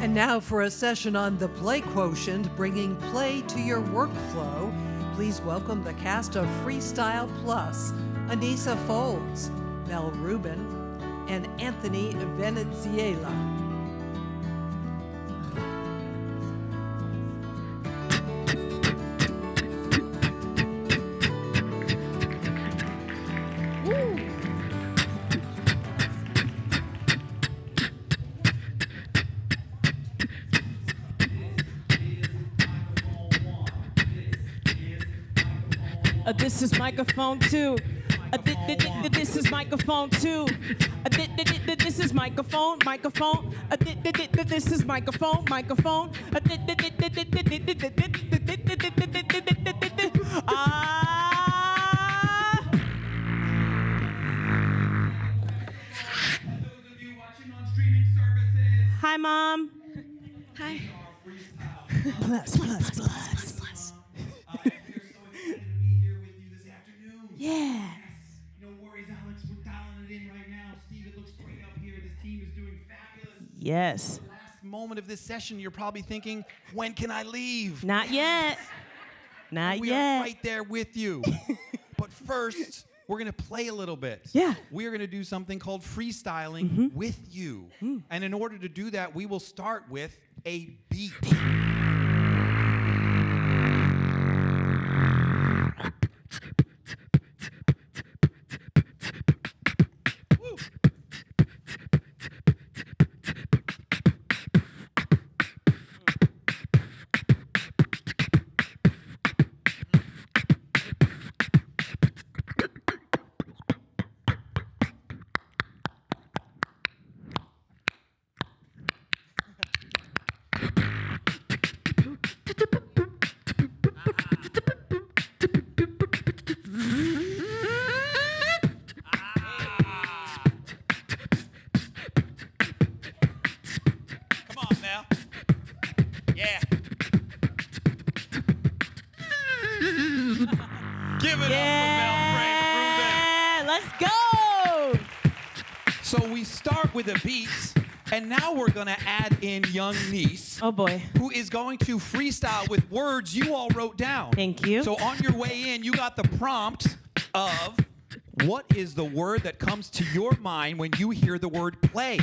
And now for a session on the play quotient, bringing play to your workflow. Please welcome the cast of Freestyle Plus, Anissa Folds, Mel Rubin, and Anthony Venezuela. This is microphone two. This is microphone two. This is microphone. This is microphone. Hi, Mom. Hi. Plus. Yeah. No worries, Alex. We're dialing it in right now. Steve, it looks great up here. This team is doing fabulous. Yes. The last moment of this session, you're probably thinking, when can I leave? Not yet. Not we yet. are right there with you. But first, we're going to play a little bit. Yeah. We are going to do something called freestyling with you. And in order to do that, we will start with a beat. Give it up for Mel Rubin. Let's go. So we start with a beat, and now we're going to add in young niece. Oh, boy. Who is going to freestyle with words you all wrote down. Thank you. So on your way in, you got the prompt of what is the word that comes to your mind when you hear the word play?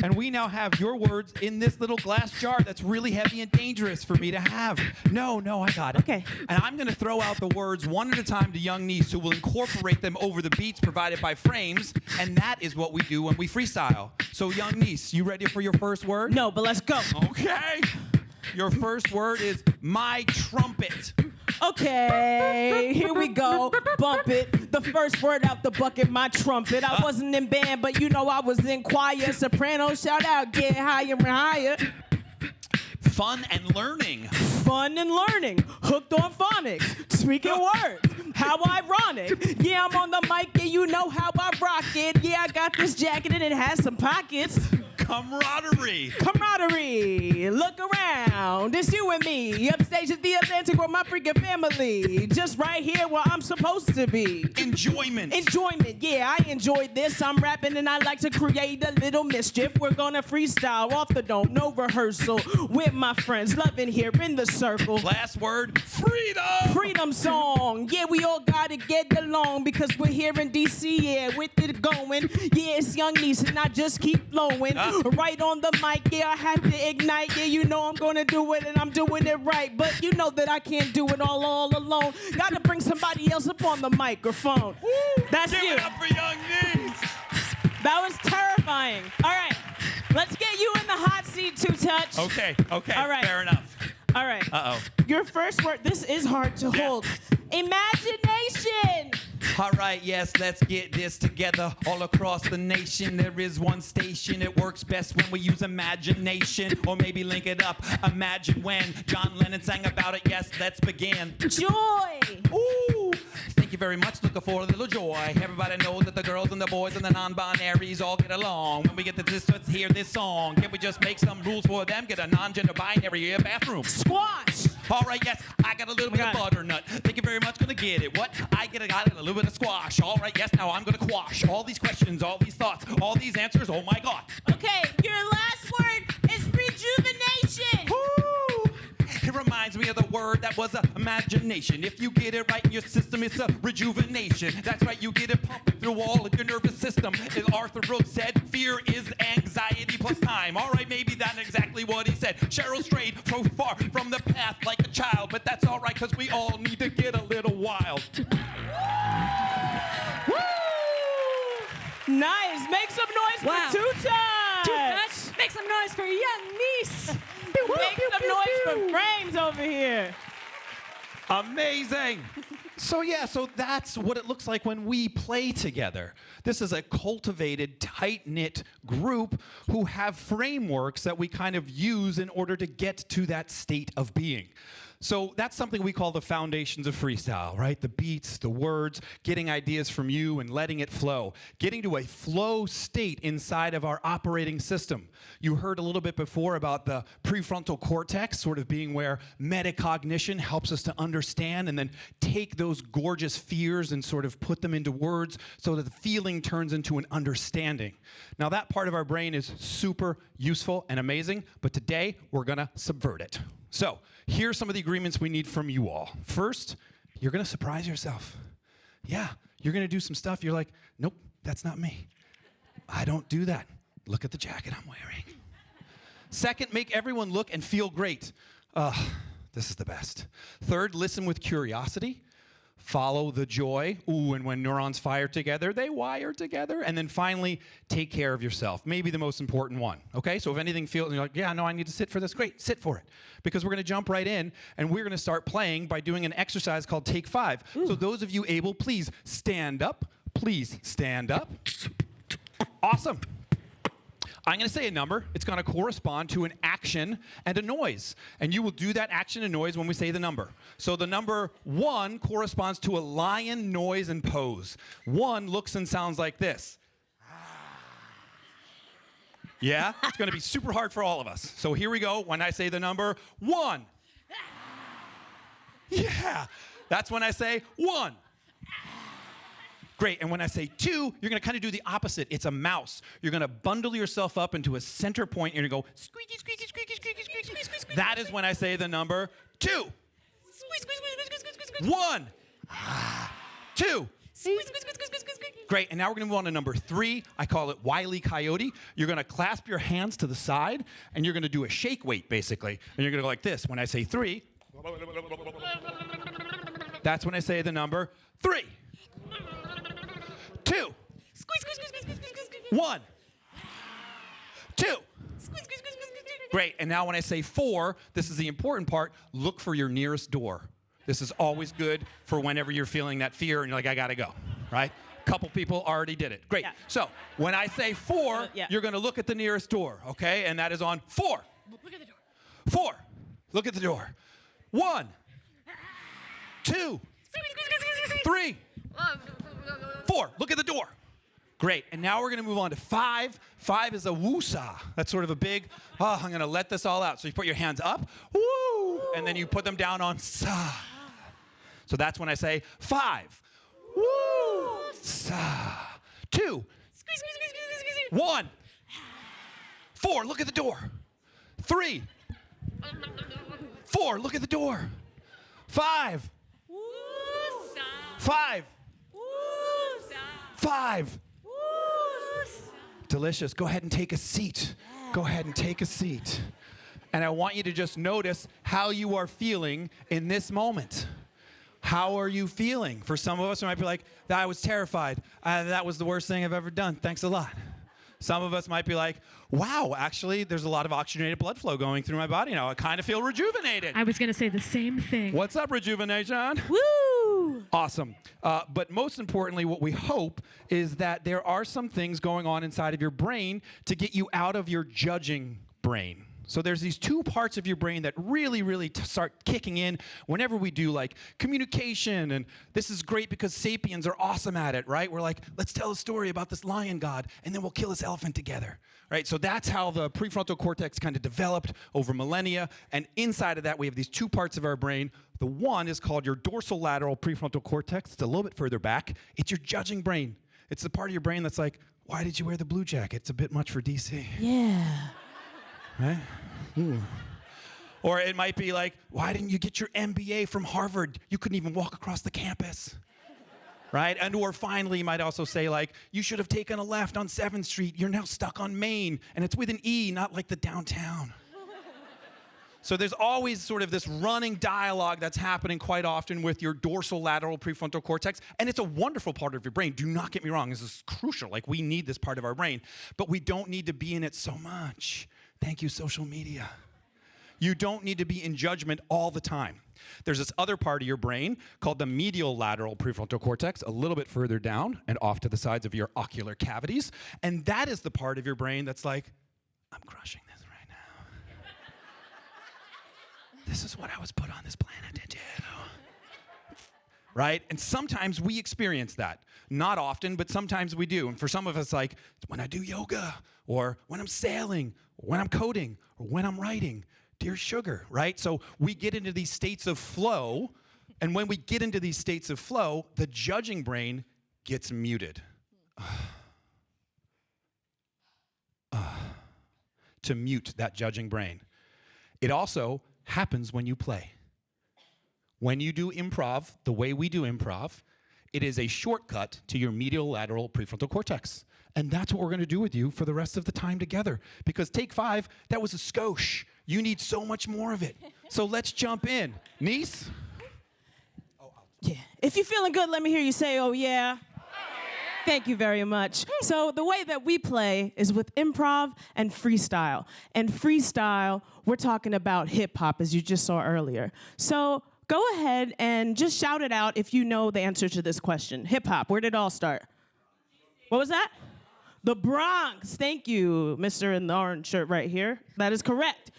And we now have your words in this little glass jar that's really heavy and dangerous for me to have. No, I got it. Okay. And I'm going to throw out the words one at a time to young niece, who will incorporate them over the beats provided by frames, and that is what we do when we freestyle. So young niece, you ready for your first word? No, but let's go. Okay. Your first word is my trumpet. Okay, here we go. Bump it. The first word out the bucket, my trumpet. I wasn't in band, but you know I was in choir. Soprano, shout out, get higher and higher. Fun and learning. Fun and learning. Hooked on phonics. Speaking words. How ironic. Yeah, I'm on the mic and you know how I rock it. Yeah, I got this jacket and it has some pockets. Camaraderie. Look around. It's you and me. Upstage at the Atlantic with my freaking family. Just right here where I'm supposed to be. Enjoyment. Yeah, I enjoyed this. I'm rapping and I like to create a little mischief. We're gonna freestyle off the dome. No rehearsal. With my friends. Loving here in the circle. Last word. Freedom. Freedom song. Yeah, we all gotta get along because we're here in DC. Yeah, with it going. Yeah, it's young niece and I just keep flowing. Right on the mic, yeah, I have to ignite. Yeah, you know I'm gonna do it and I'm doing it right. But you know that I can't do it all alone. Gotta bring somebody else up on the microphone. Woo! That's Give you. it up for young niece. That was terrifying. All right, let's get you in the hot seat, Two Touch. Okay, All right. fair enough. All right. Uh-oh. Your first word, this is hard to hold. Imagination. All right, yes, let's get this together. All across the nation, there is one station. It works best when we use imagination, or maybe link it up. Imagine when John Lennon sang about it. Yes, let's begin. Joy. Ooh, thank you very much. Looking for a little joy. Everybody knows that the girls and the boys and the non-binaries all get along. When we get to this, let's hear this song. Can we just make some rules for them? Get a non-gender binary bathroom. Squash. All right, yes, I got a little bit of butternut. Thank you very much, gonna get it. What? I got a little bit of squash. All right, yes, now I'm gonna quash all these questions, all these thoughts, all these answers. Oh my God. Okay, your last word is rejuvenation. me the word that was imagination. If you get it right in your system, it's a rejuvenation. That's right, you get it pumping through all of your nervous system. As Arthur Brooks said, fear is anxiety plus time. All right, maybe that's exactly what he said. Cheryl strayed so far from the path like a child, but that's all right, because we all need to get a little wild. Woo! Nice. Make some noise Wow. for Two-Touch. Make some noise for young niece. Make some noise for Frames over here. Amazing. So that's what it looks like when we play together. This is a cultivated, tight-knit group who have frameworks that we kind of use in order to get to that state of being. So that's something we call the foundations of freestyle, right? The beats, the words, getting ideas from you and letting it flow. Getting to a flow state inside of our operating system. You heard a little bit before about the prefrontal cortex sort of being where metacognition helps us to understand and then take those gorgeous fears and sort of put them into words so that the feeling turns into an understanding. Now that part of our brain is super useful and amazing, but today we're gonna subvert it. So here's some of the agreements we need from you all. First, you're gonna surprise yourself. Yeah, you're gonna do some stuff. You're like, nope, that's not me. I don't do that. Look at the jacket I'm wearing. Second, make everyone look and feel great. This is the best. Third, listen with curiosity. Follow the joy. Ooh, and when neurons fire together, they wire together. And then finally, take care of yourself. Maybe the most important one, okay? So if anything feels, you're like, yeah, no, I need to sit for this. Great, sit for it. Because we're gonna jump right in, and we're gonna start playing by doing an exercise called Take 5. Ooh. So those of you able, please stand up. Please stand up. Awesome. I'm going to say a number. It's going to correspond to an action and a noise. And you will do that action and noise when we say the number. So the number 1 corresponds to a lion noise and pose. 1 looks and sounds like this. Yeah? It's going to be super hard for all of us. So here we go. When I say the number 1. Yeah. That's when I say 1. Great, and when I say 2, you're gonna kind of do the opposite. It's a mouse. You're gonna bundle yourself up into a center point, and you're gonna go squeaky, squeaky, squeaky, squeaky, squeaky, squeaky, squeaky. That is when I say the number 2. Squeak, squeak, squeak, squeak, squeak, squeak. 1, 2. Squeak, squeak, squeak, squeak, squeak, squeak. Great, and now we're gonna move on to number 3. I call it Wile E. Coyote. You're gonna clasp your hands to the side, and you're gonna do a shake weight, basically. And you're gonna go like this. When I say 3, that's when I say the number 3. 2. 1. 2. Great, and now when I say 4, this is the important part, look for your nearest door. This is always good for whenever you're feeling that fear and you're like, I gotta go, right? Couple people already did it. Great, So when I say 4, you're gonna look at the nearest door, okay? And that is on 4. Look at the door. 4, look at the door. 1, 2, 3, 4, look at the door. Great, and now we're gonna move on to 5. 5 is a woo-saw. That's sort of a big, I'm gonna let this all out. So you put your hands up, woo, and then you put them down on sa. So that's when I say 5. Woo, sa. 2. 1. 4, look at the door. 3. 4, look at the door. 5. 5. 5. Delicious. Go ahead and take a seat. Go ahead and take a seat. And I want you to just notice how you are feeling in this moment. How are you feeling? For some of us, we might be like, I was terrified. That was the worst thing I've ever done. Thanks a lot. Some of us might be like, wow, actually, there's a lot of oxygenated blood flow going through my body now. I kind of feel rejuvenated. I was going to say the same thing. What's up, rejuvenation? Woo! Awesome. But most importantly, what we hope is that there are some things going on inside of your brain to get you out of your judging brain. So there's these 2 parts of your brain that really start kicking in whenever we do like communication, and this is great because sapiens are awesome at it, right? We're like, let's tell a story about this lion god, and then we'll kill this elephant together, right? So that's how the prefrontal cortex kind of developed over millennia, and inside of that we have these 2 parts of our brain. The one is called your dorsolateral prefrontal cortex. It's a little bit further back. It's your judging brain. It's the part of your brain that's like, why did you wear the blue jacket? It's a bit much for DC. Yeah. Right? Ooh. Or it might be like, why didn't you get your MBA from Harvard? You couldn't even walk across the campus. Right? And or finally, you might also say like, you should have taken a left on 7th Street. You're now stuck on Main, and it's with an E, not like the downtown. So there's always sort of this running dialogue that's happening quite often with your dorsal lateral prefrontal cortex, and it's a wonderful part of your brain. Do not get me wrong, this is crucial. Like, we need this part of our brain, but we don't need to be in it so much. Thank you, social media. You don't need to be in judgment all the time. There's this other part of your brain called the medial lateral prefrontal cortex, a little bit further down and off to the sides of your ocular cavities, and that is the part of your brain that's like, I'm crushing this right now. This is what I was put on this planet to do. Right? And sometimes we experience that. Not often, but sometimes we do. And for some of us, like, when I do yoga, or when I'm sailing, or when I'm coding, or when I'm writing, dear sugar, right? So we get into these states of flow, and when we get into these states of flow, the judging brain gets muted. To mute that judging brain. It also happens when you play. When you do improv, the way we do improv, it is a shortcut to your medial lateral prefrontal cortex. And that's what we're going to do with you for the rest of the time together. Because take 5, that was a skosh. You need so much more of it. So let's jump in. Niece? Yeah. If you're feeling good, let me hear you say, oh, yeah. Thank you very much. So the way that we play is with improv and freestyle. And freestyle, we're talking about hip hop, as you just saw earlier. So go ahead and just shout it out if you know the answer to this question. Hip hop, where did it all start? What was that? The Bronx. Thank you, Mr. in the orange shirt right here. That is correct.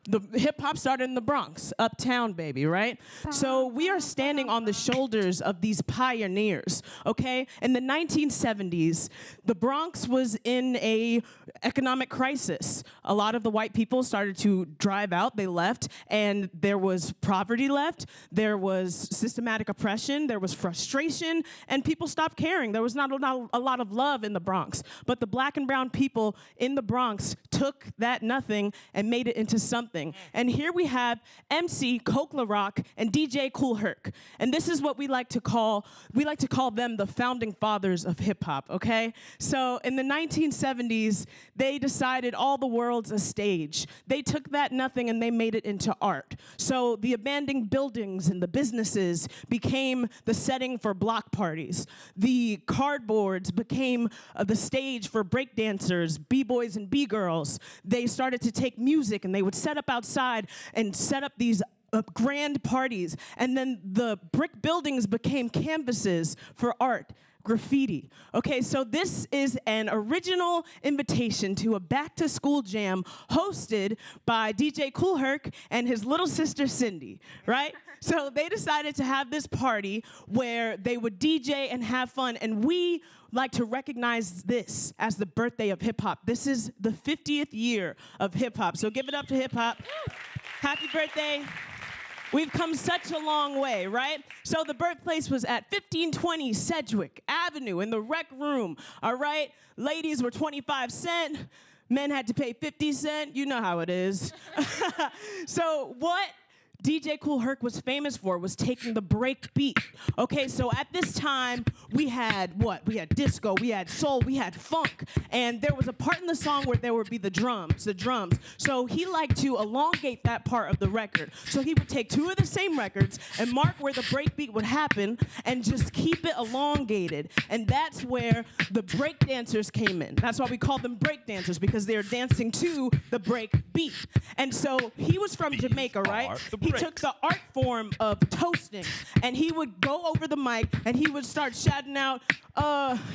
The hip-hop started in the Bronx, uptown, baby, right? So we are standing on the shoulders of these pioneers, okay? In the 1970s, the Bronx was in a economic crisis. A lot of the white people started to drive out, they left, and there was poverty left, there was systematic oppression, there was frustration, and people stopped caring. There was not a lot of love in the Bronx. But the black and brown people in the Bronx took that nothing and made it into something. And here we have MC Coke La Rock and DJ Kool Herc. And this is what we like to call them the founding fathers of hip hop, okay? So in the 1970s, they decided all the world's a stage. They took that nothing and they made it into art. So the abandoned buildings and the businesses became the setting for block parties. The cardboards became the stage for breakdancers, b-boys and b-girls. They started to take music and they would set up outside and set up these grand parties. And then the brick buildings became canvases for art, graffiti. Okay, so this is an original invitation to a back-to-school jam hosted by DJ Kool Herc and his little sister Cindy, right? So they decided to have this party where they would DJ and have fun, and we like to recognize this as the birthday of hip-hop. This is the 50th year of hip-hop, so give it up to hip-hop. Happy birthday. We've come such a long way, right? So the birthplace was at 1520 Sedgwick Avenue in the rec room, all right? Ladies were 25 cents. Men had to pay 50 cents. You know how it is. So what DJ Kool Herc was famous for was taking the break beat. Okay, so at this time, we had what? We had disco, we had soul, we had funk, and there was a part in the song where there would be the drums. So he liked to elongate that part of the record. So he would take 2 of the same records and mark where the break beat would happen and just keep it elongated. And that's where the break dancers came in. That's why we call them break dancers, because they're dancing to the break beat. And so he was from Jamaica, right? He took the art form of toasting, and he would go over the mic, and he would start shouting out,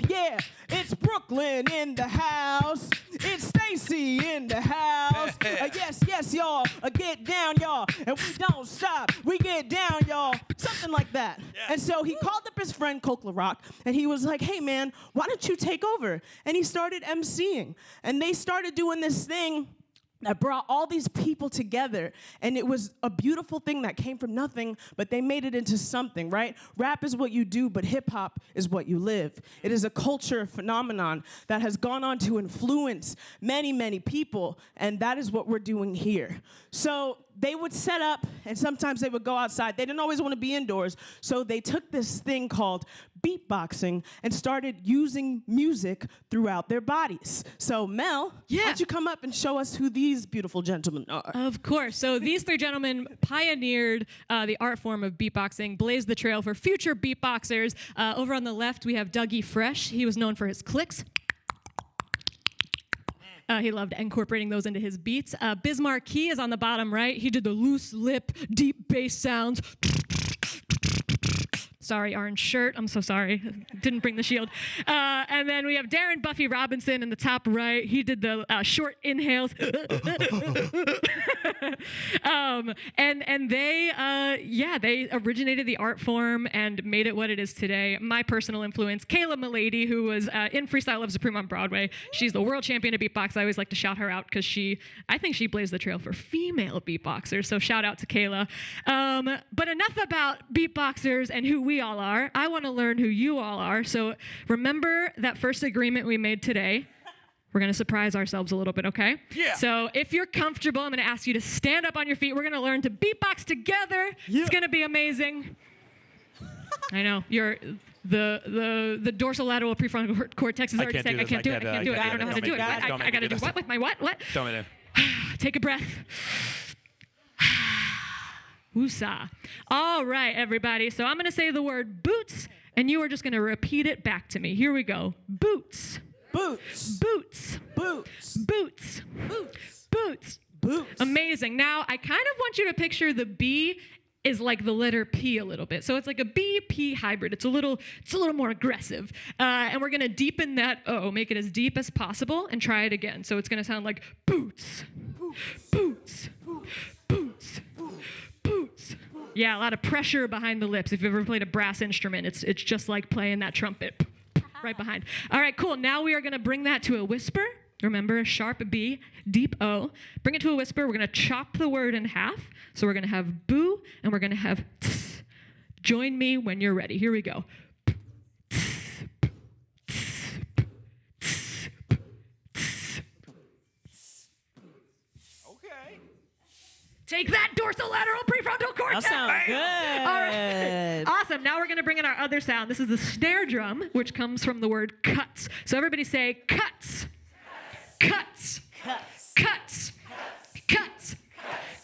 yeah, it's Brooklyn in the house, it's Stacy in the house, yes, y'all, get down, y'all, and we don't stop, we get down, y'all, something like that. Yeah. And so he called up his friend Coke La Rock, and he was like, hey, man, why don't you take over? And he started emceeing, and they started doing this thing that brought all these people together, and it was a beautiful thing that came from nothing, but they made it into something, right? Rap is what you do, but hip-hop is what you live. It is a culture phenomenon that has gone on to influence many, many people, and that is what we're doing here. So they would set up, and sometimes they would go outside. They didn't always want to be indoors. So they took this thing called beatboxing and started using music throughout their bodies. So Mel, why don't you come up and show us who these beautiful gentlemen are? Of course. So these three gentlemen pioneered the art form of beatboxing, blazed the trail for future beatboxers. Over on the left, we have Dougie Fresh. He was known for his clicks. He loved incorporating those into his beats. Biz Marquis is on the bottom right. He did the loose lip, deep bass sounds. Sorry, orange shirt. I'm so sorry. Didn't bring the shield. And then we have Darren Buffy Robinson in the top right. He did the short inhales. And they originated the art form and made it what it is today. My personal influence, Kayla Milady, who was in Freestyle Love Supreme on Broadway. She's the world champion of beatbox. I always like to shout her out because I think she blazed the trail for female beatboxers. So shout out to Kayla. But enough about beatboxers and who we all are. I want to learn who you all are. So remember that first agreement we made today. We're going to surprise ourselves a little bit, okay? Yeah. So if you're comfortable, I'm going to ask you to stand up on your feet. We're going to learn to beatbox together. Yeah. It's going to be amazing. I know. The dorsolateral prefrontal cortex is already saying, I can't do it. I don't know how to do it. I got to do what with my what? What? Tell me there. Take a breath. Woosah. All right, everybody. So I'm going to say the word boots, and you are just going to repeat it back to me. Here we go. Boots. Boots. Boots. Boots. Boots. Boots. Boots. Boots. Amazing. Now, I kind of want you to picture the B is like the letter P a little bit. So it's like a B-P hybrid. It's a little more aggressive. And we're going to deepen that O, make it as deep as possible, and try it again. So it's going to sound like boots. Boots. Boots. Boots. Yeah, a lot of pressure behind the lips. If you've ever played a brass instrument, it's just like playing that trumpet right behind. All right, cool. Now we are going to bring that to a whisper. Remember, a sharp B, deep O. Bring it to a whisper. We're going to chop the word in half. So we're going to have boo, and we're going to have tss. Join me when you're ready. Here we go. Take that dorsolateral prefrontal cortex. That sounds good. All right. Awesome. Now we're going to bring in our other sound. This is the snare drum, which comes from the word cuts. So everybody say cuts. Cuts. Cuts. Cuts. Cuts.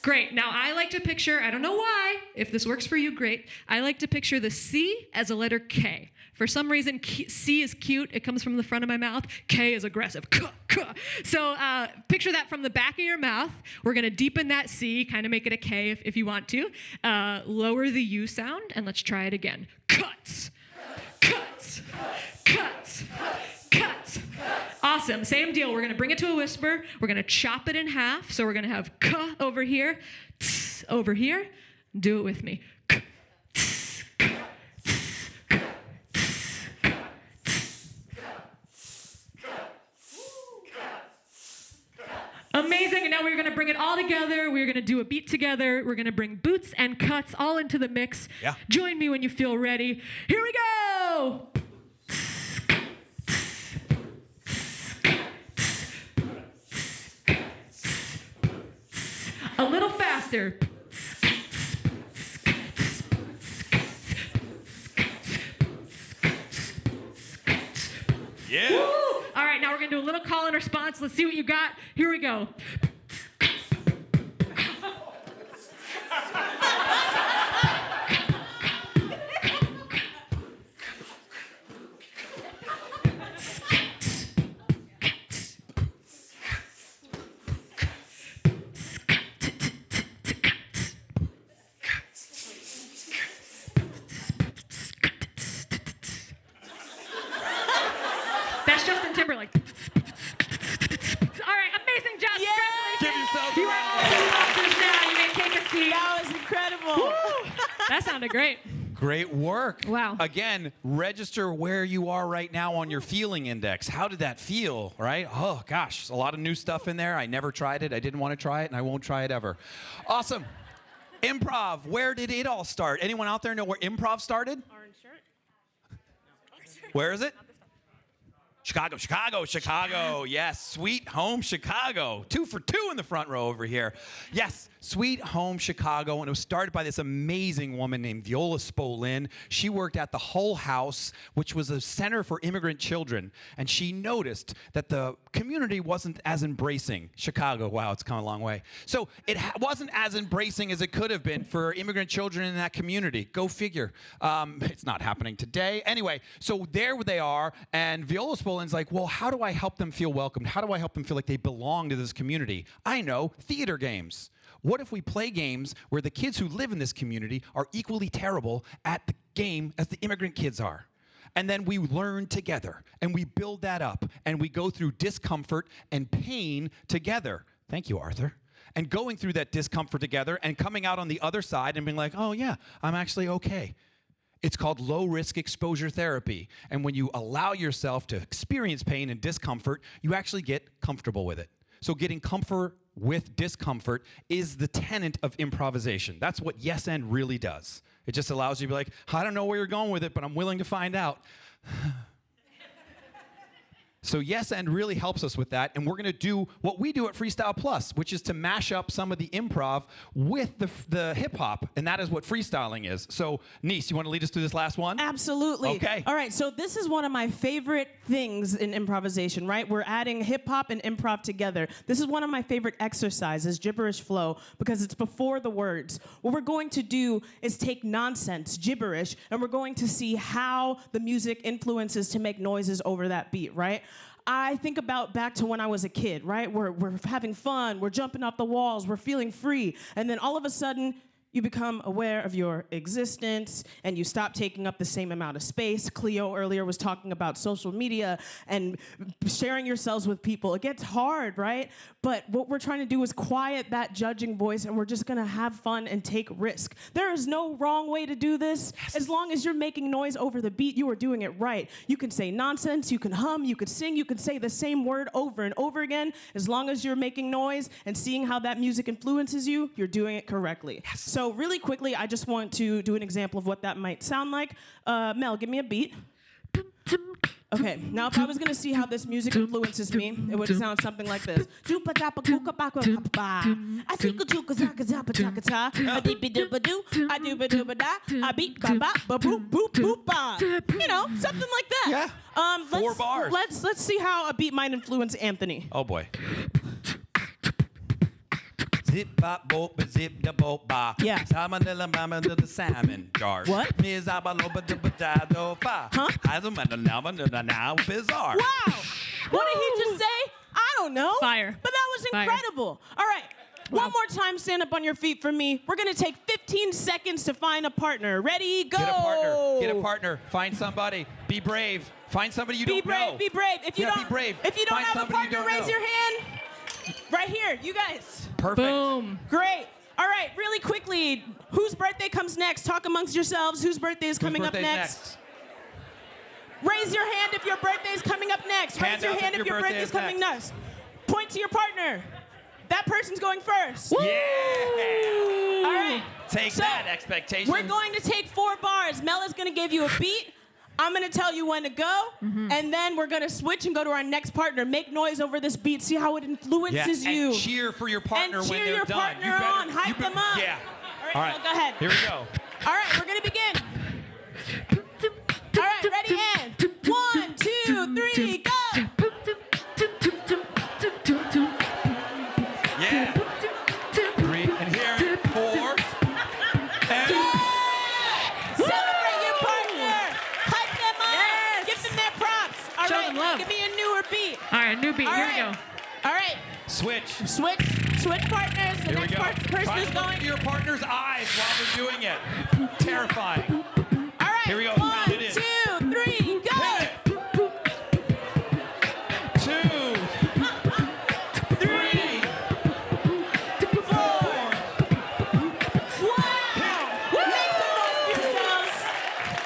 Great. Now I like to picture, I don't know why, if this works for you, great. I like to picture the C as a letter K. For some reason, C is cute. It comes from the front of my mouth. K is aggressive. So picture that from the back of your mouth. We're going to deepen that C, kind of make it a K if you want to. Lower the U sound, and let's try it again. Cuts. Cuts. Cuts. Cuts. Awesome. Same deal. We're going to bring it to a whisper. We're going to chop it in half. So we're going to have K over here, tss over here. Do it with me. Amazing, and now we're going to bring it all together. We're going to do a beat together. We're going to bring boots and cuts all into the mix. Yeah. Join me when you feel ready. Here we go! A little faster. Yeah. Woo! All right, now we're going to do a little call and response. Let's see what you got. Here we go. That's Justin Timberlake. All right, amazing job. Yeah. Congratulations. Give yourself You are all beatboxers now. You may take a seat. That was incredible. That sounded great. Great work. Wow. Again, register where you are right now on your feeling index. How did that feel, right? Oh, gosh, a lot of new stuff in there. I never tried it. I didn't want to try it, and I won't try it ever. Awesome. Improv, where did it all start? Anyone out there know where improv started? Orange shirt. Where is it? Chicago, Chicago, Chicago. Yes, Sweet Home Chicago. 2 for 2 in the front row over here. Yes, Sweet Home Chicago. And it was started by this amazing woman named Viola Spolin. She worked at the Hull House, which was a center for immigrant children. And she noticed that the community wasn't as embracing. Chicago, wow, it's come a long way. So it wasn't as embracing as it could have been for immigrant children in that community. Go figure. It's not happening today. Anyway, so there they are, and Viola Spolin's like, well, how do I help them feel welcomed? How do I help them feel like they belong to this community? I know, theater games. What if we play games where the kids who live in this community are equally terrible at the game as the immigrant kids are? And then we learn together, and we build that up, and we go through discomfort and pain together. Thank you, Arthur. And going through that discomfort together and coming out on the other side and being like, oh yeah, I'm actually okay. It's called low-risk exposure therapy. And when you allow yourself to experience pain and discomfort, you actually get comfortable with it. So getting comfort with discomfort is the tenet of improvisation. That's what Yes and really does. It just allows you to be like, I don't know where you're going with it, but I'm willing to find out. So Yes and really helps us with that, and we're going to do what we do at Freestyle Plus, which is to mash up some of the improv with the hip-hop, and that is what freestyling is. So, Nice, you want to lead us through this last one? Absolutely. Okay. All right, so this is one of my favorite things in improvisation, right? We're adding hip-hop and improv together. This is one of my favorite exercises, gibberish flow, because it's before the words. What we're going to do is take nonsense, gibberish, and we're going to see how the music influences to make noises over that beat, right? I think about back to when I was a kid, right? We're having fun, we're jumping off the walls, we're feeling free, and then all of a sudden, you become aware of your existence and you stop taking up the same amount of space. Cleo earlier was talking about social media and sharing yourselves with people. It gets hard, right? But what we're trying to do is quiet that judging voice, and we're just gonna have fun and take risk. There is no wrong way to do this. Yes. As long as you're making noise over the beat, you are doing it right. You can say nonsense, you can hum, you can sing, you can say the same word over and over again. As long as you're making noise and seeing how that music influences you, you're doing it correctly. Yes. So really quickly, I just want to do an example of what that might sound like. Mel, give me a beat. Okay, now if I was gonna see how this music influences me, it would sound something like this. You know, something like that. Yeah. 4 bars. Let's see how a beat might influence Anthony. Oh boy. Zip bop bop zip da bop ba. Yeah. The salmon jar. What? Huh? Bizarre. Wow. What did he just say? I don't know. Fire. But that was incredible. All right. One more time, stand up on your feet for me. We're gonna take 15 seconds to find a partner. Ready, go. Get a partner. Get a partner. Find somebody. Be brave. Find somebody you don't know. Be brave. If you don't, be brave. If you don't Find have a somebody you partner, don't raise know. your hand. Right here, you guys. Perfect. Boom. Great. All right, really quickly, whose birthday comes next? Talk amongst yourselves. Whose birthday is coming up next? Raise your hand if your birthday is coming up next. Raise your hand if your birthday is coming next. Point to your partner. That person's going first. Yeah. All right. Take that, expectations. We're going to take 4 bars. Mel is going to give you a beat. I'm going to tell you when to go, and then we're going to switch and go to our next partner. Make noise over this beat. See how it influences you. And cheer for your partner and when cheer they're your done. partner on. Hype them up. Yeah. All right, Mel, go ahead. Here we go. All right, we're going to begin. All right, ready, and 1, 2, 3, go. Yeah. 3, and here, 4. And Celebrate your partner. Hype them up. Yes. Give them their props. All Show right, them love. give me a newer beat. All right, new beat. All Here right. we go. All right, switch. switch partners. The Here we next go. person Try is to look going. into your partner's eyes while they're doing it. Terrifying. All right, Here we go. 1, Count it in. 2, 3, go. Hit it. 2, 3, 4. Wow! Make some noise for yourselves.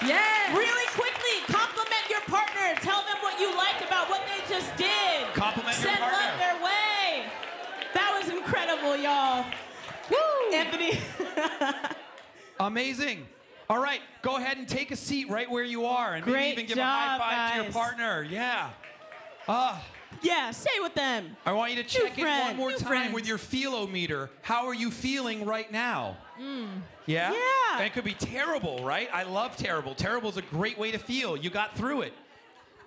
Yeah. Really quickly, compliment your partner. Tell them what you liked about what they just did. Compliment your Send partner. love their way. That was incredible, y'all. Woo! Anthony. Amazing. All right, go ahead and take a seat right where you are, and maybe Great even give job, a high five to your guys. partner. Yeah. Yeah, say with them. I want you to check in one more New time friends. with your feelometer. How are you feeling right now? Yeah? Yeah. And it could be terrible, right? I love terrible. Terrible is a great way to feel. You got through it.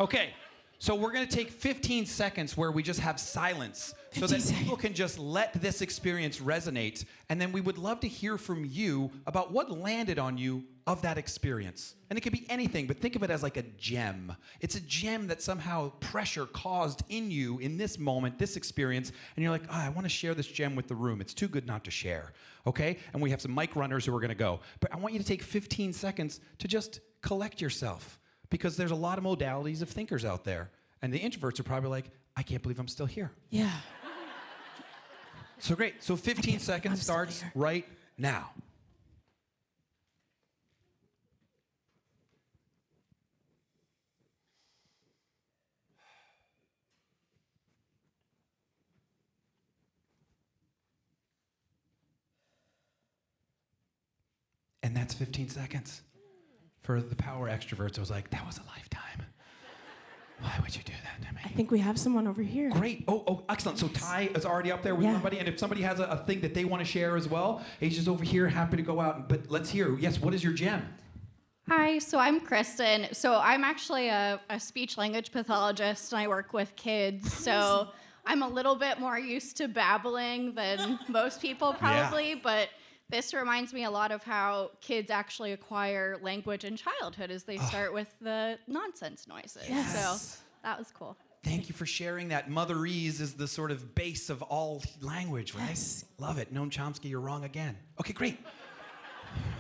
Okay, so we're going to take 15 seconds where we just have silence so that people can just let this experience resonate. And then we would love to hear from you about what landed on you of that experience. And it could be anything, but think of it as like a gem. It's a gem that somehow pressure caused in you in this moment, this experience, and you're like, I want to share this gem with the room. It's too good not to share, okay? And we have some mic runners who are going to go. But I want you to take 15 seconds to just collect yourself, because there's a lot of modalities of thinkers out there. And the introverts are probably like, I can't believe I'm still here. Yeah. So great. So 15 seconds starts right now. And that's 15 seconds. For the power extroverts, I was like, that was a lifetime. Why would you do that to me? I think we have someone over here. Great. Oh, excellent. So Ty is already up there with somebody, and if somebody has a thing that they want to share as well, he's just over here, happy to go out. But let's hear. Yes, what is your gem? Hi, so I'm Kristen. So I'm actually a speech language pathologist, and I work with kids. So I'm a little bit more used to babbling than most people probably, but this reminds me a lot of how kids actually acquire language in childhood as they start with the nonsense noises. Yes. So that was cool. Thank you for sharing that. Motherese is the sort of base of all language, right? Yes. Love it. Noam Chomsky, you're wrong again. Okay, great.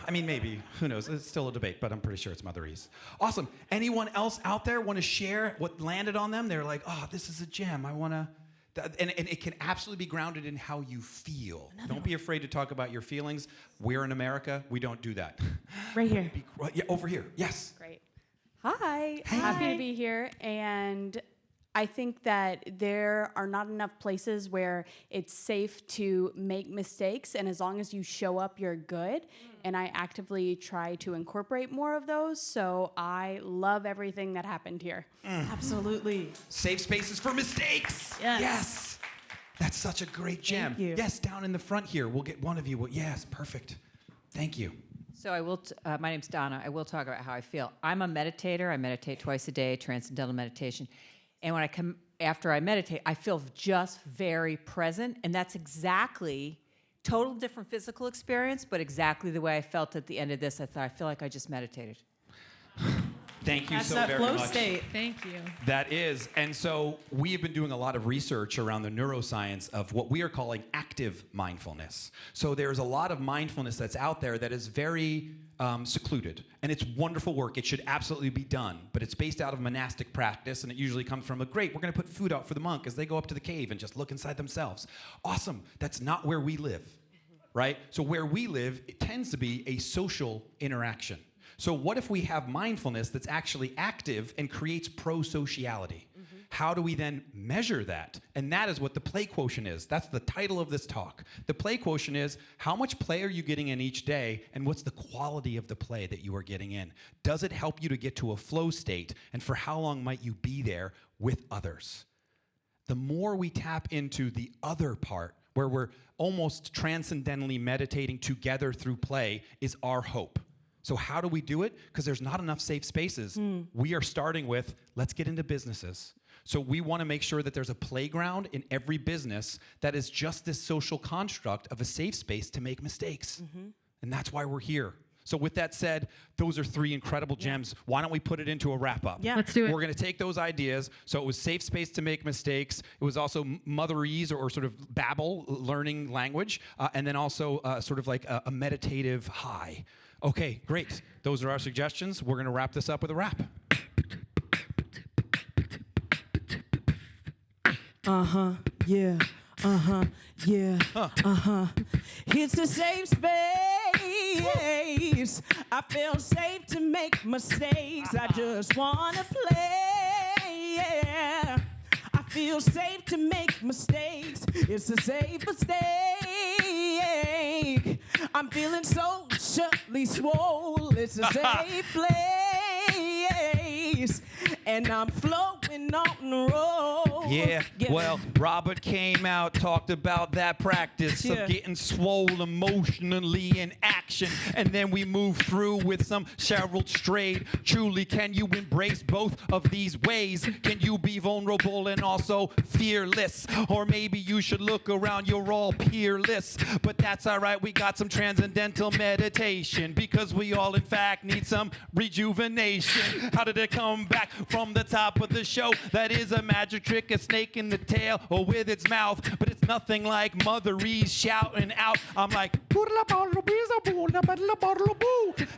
I mean, maybe. Who knows? It's still a debate, but I'm pretty sure it's Motherese. Awesome. Anyone else out there want to share what landed on them? They're like, this is a gem. I want to... And it can absolutely be grounded in how you feel. Don't be afraid to talk about your feelings. We're in America. We don't do that. Right here. Yeah, over here. Yes. Great. Hi. Happy to be here. And I think that there are not enough places where it's safe to make mistakes. And as long as you show up, you're good. And I actively try to incorporate more of those. So I love everything that happened here. Absolutely. Safe spaces for mistakes. Yes. That's such a great gem. Thank you. Yes, down in the front here. We'll get one of you. Yes, perfect. Thank you. So I will. My name's Donna. I will talk about how I feel. I'm a meditator. I meditate twice a day, transcendental meditation. And when I come after I meditate, I feel just very present, and that's exactly total different physical experience, but exactly the way I felt at the end of this. I thought I feel like I just meditated. Thank you That's so that very flow much. state. Thank you. That is. And so we have been doing a lot of research around the neuroscience of what we are calling active mindfulness. So there's a lot of mindfulness that's out there that is very secluded. And it's wonderful work. It should absolutely be done. But it's based out of monastic practice, and it usually comes from we're going to put food out for the monk as they go up to the cave and just look inside themselves. Awesome. That's not where we live, right? So where we live, it tends to be a social interaction. So what if we have mindfulness that's actually active and creates pro-sociality? How do we then measure that? And that is what the play quotient is. That's the title of this talk. The play quotient is how much play are you getting in each day, and what's the quality of the play that you are getting in? Does it help you to get to a flow state, and for how long might you be there with others? The more we tap into the other part, where we're almost transcendentally meditating together through play, is our hope. So how do we do it? Because there's not enough safe spaces. We are starting with, let's get into businesses. So we want to make sure that there's a playground in every business that is just this social construct of a safe space to make mistakes. And that's why we're here. So with that said, those are three incredible gems. Why don't we put it into a wrap-up? Yeah. Let's do it. We're going to take those ideas. So it was safe space to make mistakes. It was also motherese or sort of babble, learning language. And then also sort of like a meditative high. Okay, great. Those are our suggestions. We're going to wrap this up with a rap. Yeah. Yeah. It's a safe space. I feel safe to make mistakes. I just wanna play. Yeah. I feel safe to make mistakes. It's a safe mistake. I'm feeling socially swole. It's a safe place. And I'm floating going on the road. Yeah, well, Robert came out, talked about that practice Yeah. of getting swole emotionally in action. And then we moved through with some Cheryl Strayed. Truly, can you embrace both of these ways? Can you be vulnerable and also fearless? Or maybe you should look around, you're all peerless. But that's all right, we got some transcendental meditation because we all, in fact, need some rejuvenation. How did it come back from the top of the show? That is a magic trick, a snake in the tail or with its mouth. But it's nothing like Mother E's shouting out. I'm like,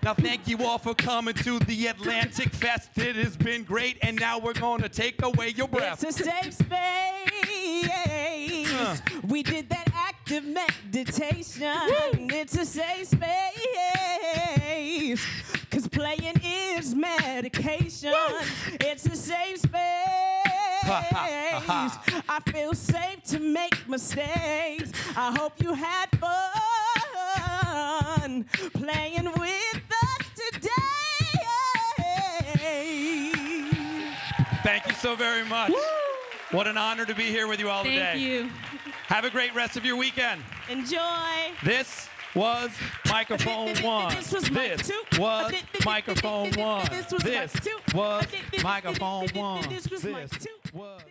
now thank you all for coming to the Atlantic Fest. It has been great, and now we're going to take away your breath. It's a safe space. We did that active meditation. It's a safe space. Cause playing is medication. It's a safe space. I feel safe to make mistakes. I hope you had fun playing with us today. Thank you so very much. What an honor to be here with you all today. Thank you. Have a great rest of your weekend. Enjoy. This was microphone one. This was mic This two. was microphone one. This was mic This two. was microphone one. This was mic two. was